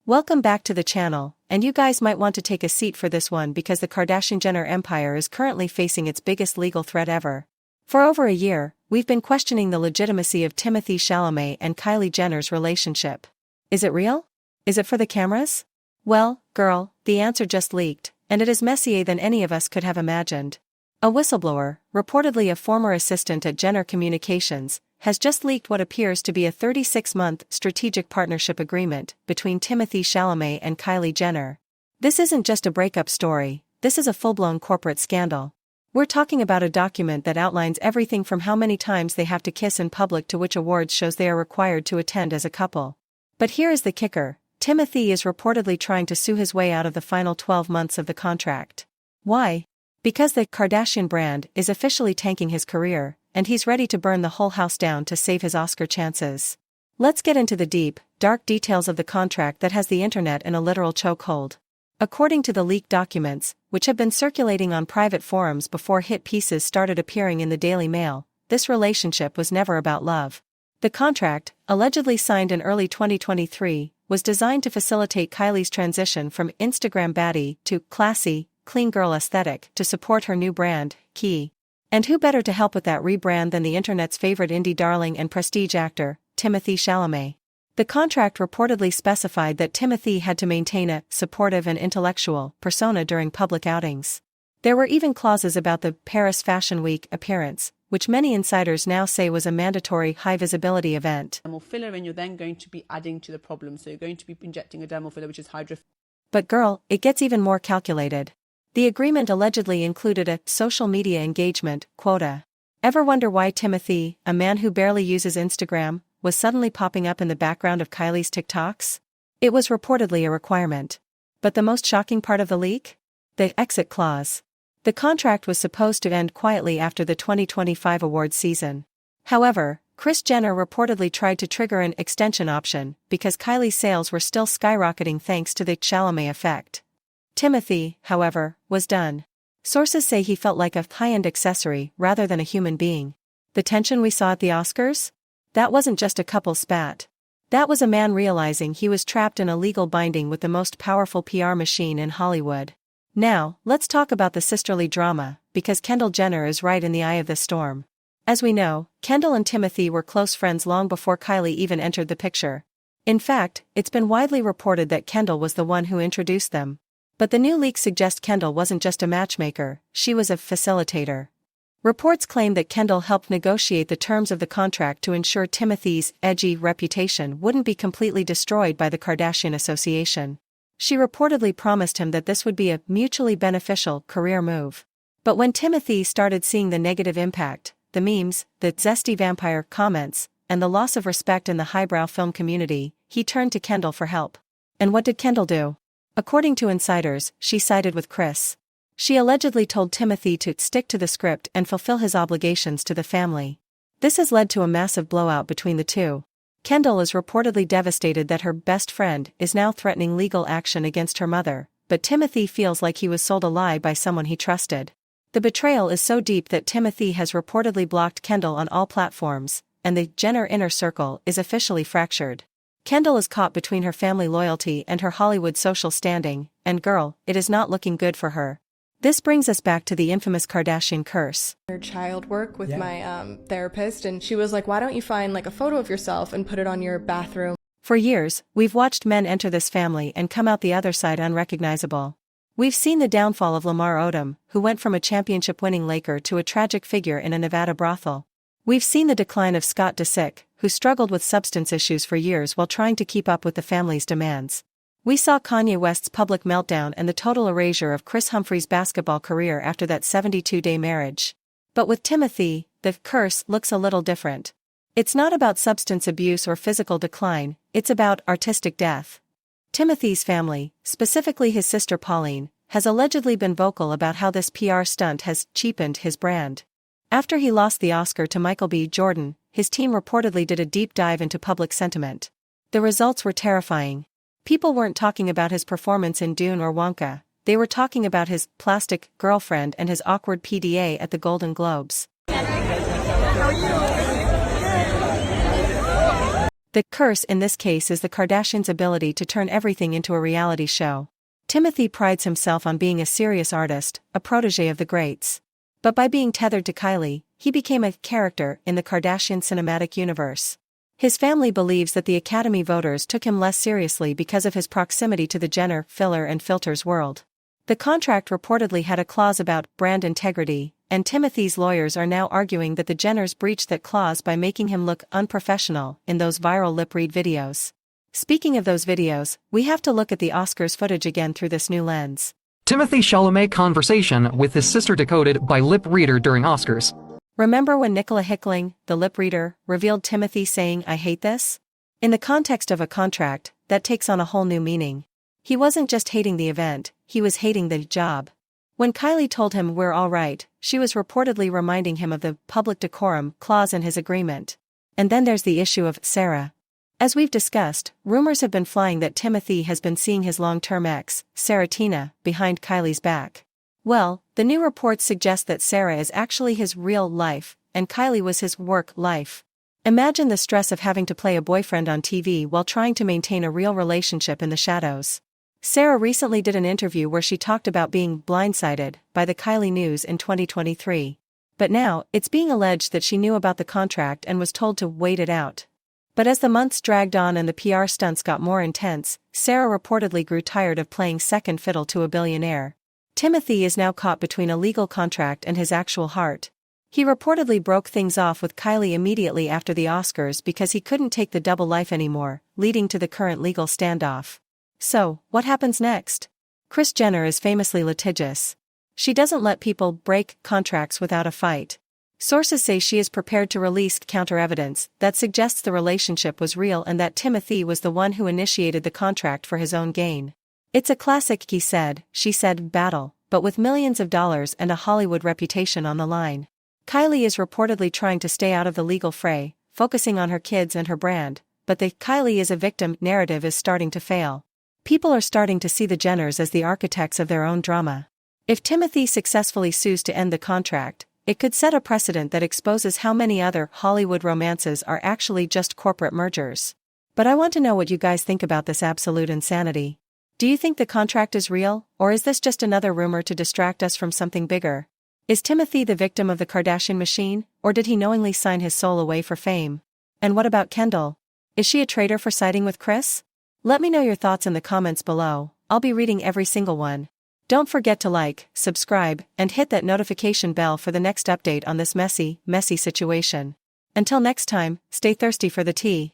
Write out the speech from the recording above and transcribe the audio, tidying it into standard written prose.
Welcome back to the channel, and you guys might want to take a seat for this one because the Kardashian-Jenner empire is currently facing its biggest legal threat ever. For over a year, we've been questioning the legitimacy of Timothée Chalamet and Kylie Jenner's relationship. Is it real? Is it for the cameras? Well, girl, the answer just leaked, and it is messier than any of us could have imagined. A whistleblower, reportedly a former assistant at Jenner Communications, has just leaked what appears to be a 36-month strategic partnership agreement between Timothée Chalamet and Kylie Jenner. This isn't just a breakup story, this is a full-blown corporate scandal. We're talking about a document that outlines everything from how many times they have to kiss in public to which awards shows they are required to attend as a couple. But here is the kicker: Timothée is reportedly trying to sue his way out of the final 12 months of the contract. Why? Because the Kardashian brand is officially tanking his career, and he's ready to burn the whole house down to save his Oscar chances. Let's get into the deep, dark details of the contract that has the internet in a literal chokehold. According to the leaked documents, which have been circulating on private forums before hit pieces started appearing in the Daily Mail, this relationship was never about love. The contract, allegedly signed in early 2023, was designed to facilitate Kylie's transition from Instagram baddie to classy, clean girl aesthetic to support her new brand, Key. And who better to help with that rebrand than the internet's favorite indie darling and prestige actor, Timothée Chalamet? The contract reportedly specified that Timothée had to maintain a supportive and intellectual persona during public outings. There were even clauses about the Paris Fashion Week appearance, which many insiders now say was a mandatory high-visibility event. Dermal filler, and you're then going to be adding to the problem. So you're going to be injecting a dermal filler which is hydrophilic. But girl, it gets even more calculated. The agreement allegedly included a social media engagement quota. Ever wonder why Timothée, a man who barely uses Instagram, was suddenly popping up in the background of Kylie's TikToks? It was reportedly a requirement. But the most shocking part of the leak? The exit clause. The contract was supposed to end quietly after the 2025 awards season. However, Kris Jenner reportedly tried to trigger an extension option because Kylie's sales were still skyrocketing thanks to the Chalamet effect. Timothée, however, was done. Sources say he felt like a high-end accessory rather than a human being. The tension we saw at the Oscars? That wasn't just a couple spat. That was a man realizing he was trapped in a legal binding with the most powerful PR machine in Hollywood. Now, let's talk about the sisterly drama, because Kendall Jenner is right in the eye of the storm. As we know, Kendall and Timothée were close friends long before Kylie even entered the picture. In fact, it's been widely reported that Kendall was the one who introduced them. But the new leaks suggest Kendall wasn't just a matchmaker, she was a facilitator. Reports claim that Kendall helped negotiate the terms of the contract to ensure Timothée's edgy reputation wouldn't be completely destroyed by the Kardashian association. She reportedly promised him that this would be a mutually beneficial career move. But when Timothée started seeing the negative impact, the memes, the zesty vampire comments, and the loss of respect in the highbrow film community, he turned to Kendall for help. And what did Kendall do? According to insiders, she sided with Kris. She allegedly told Timothée to stick to the script and fulfill his obligations to the family. This has led to a massive blowout between the two. Kendall is reportedly devastated that her best friend is now threatening legal action against her mother, but Timothée feels like he was sold a lie by someone he trusted. The betrayal is so deep that Timothée has reportedly blocked Kendall on all platforms, and the Jenner inner circle is officially fractured. Kendall is caught between her family loyalty and her Hollywood social standing, and girl, it is not looking good for her. This brings us back to the infamous Kardashian curse. Child work with my therapist, and she was like, why don't you find like a photo of yourself and put it on your bathroom? For years, we've watched men enter this family and come out the other side unrecognizable. We've seen the downfall of Lamar Odom, who went from a championship-winning Laker to a tragic figure in a Nevada brothel. We've seen the decline of Scott Disick, who struggled with substance issues for years while trying to keep up with the family's demands. We saw Kanye West's public meltdown and the total erasure of Kris Humphrey's basketball career after that 72-day marriage. But with Timothée, the curse looks a little different. It's not about substance abuse or physical decline, it's about artistic death. Timothée's family, specifically his sister Pauline, has allegedly been vocal about how this PR stunt has cheapened his brand. After he lost the Oscar to Michael B. Jordan, his team reportedly did a deep dive into public sentiment. The results were terrifying. People weren't talking about his performance in Dune or Wonka, they were talking about his plastic girlfriend and his awkward PDA at the Golden Globes. The curse in this case is the Kardashians' ability to turn everything into a reality show. Timothée prides himself on being a serious artist, a protege of the greats. But by being tethered to Kylie, he became a character in the Kardashian cinematic universe. His family believes that the Academy voters took him less seriously because of his proximity to the Jenner, filler and filters world. The contract reportedly had a clause about brand integrity, and Timothée's lawyers are now arguing that the Jenners breached that clause by making him look unprofessional in those viral lip-read videos. Speaking of those videos, we have to look at the Oscars footage again through this new lens. Timothée Chalamet conversation with his sister decoded by lip reader during Oscars. Remember when Nicola Hickling, the lip reader, revealed Timothée saying, "I hate this"? In the context of a contract, that takes on a whole new meaning. He wasn't just hating the event, he was hating the job. When Kylie told him "we're all right," she was reportedly reminding him of the public decorum clause in his agreement. And then there's the issue of Sarah. As we've discussed, rumors have been flying that Timothée has been seeing his long-term ex, Sarah Tina, behind Kylie's back. Well, the new reports suggest that Sarah is actually his real life, and Kylie was his work life. Imagine the stress of having to play a boyfriend on TV while trying to maintain a real relationship in the shadows. Sarah recently did an interview where she talked about being blindsided by the Kylie news in 2023. But now, it's being alleged that she knew about the contract and was told to wait it out. But as the months dragged on and the PR stunts got more intense, Sarah reportedly grew tired of playing second fiddle to a billionaire. Timothée is now caught between a legal contract and his actual heart. He reportedly broke things off with Kylie immediately after the Oscars because he couldn't take the double life anymore, leading to the current legal standoff. So, what happens next? Kris Jenner is famously litigious. She doesn't let people break contracts without a fight. Sources say she is prepared to release counter-evidence that suggests the relationship was real and that Timothée was the one who initiated the contract for his own gain. It's a classic she said battle, but with millions of dollars and a Hollywood reputation on the line. Kylie is reportedly trying to stay out of the legal fray, focusing on her kids and her brand, but the "Kylie is a victim" narrative is starting to fail. People are starting to see the Jenners as the architects of their own drama. If Timothée successfully sues to end the contract, it could set a precedent that exposes how many other Hollywood romances are actually just corporate mergers. But I want to know what you guys think about this absolute insanity. Do you think the contract is real, or is this just another rumor to distract us from something bigger? Is Timothée the victim of the Kardashian machine, or did he knowingly sign his soul away for fame? And what about Kendall? Is she a traitor for siding with Kris? Let me know your thoughts in the comments below. I'll be reading every single one. Don't forget to like, subscribe, and hit that notification bell for the next update on this messy situation. Until next time, stay thirsty for the tea.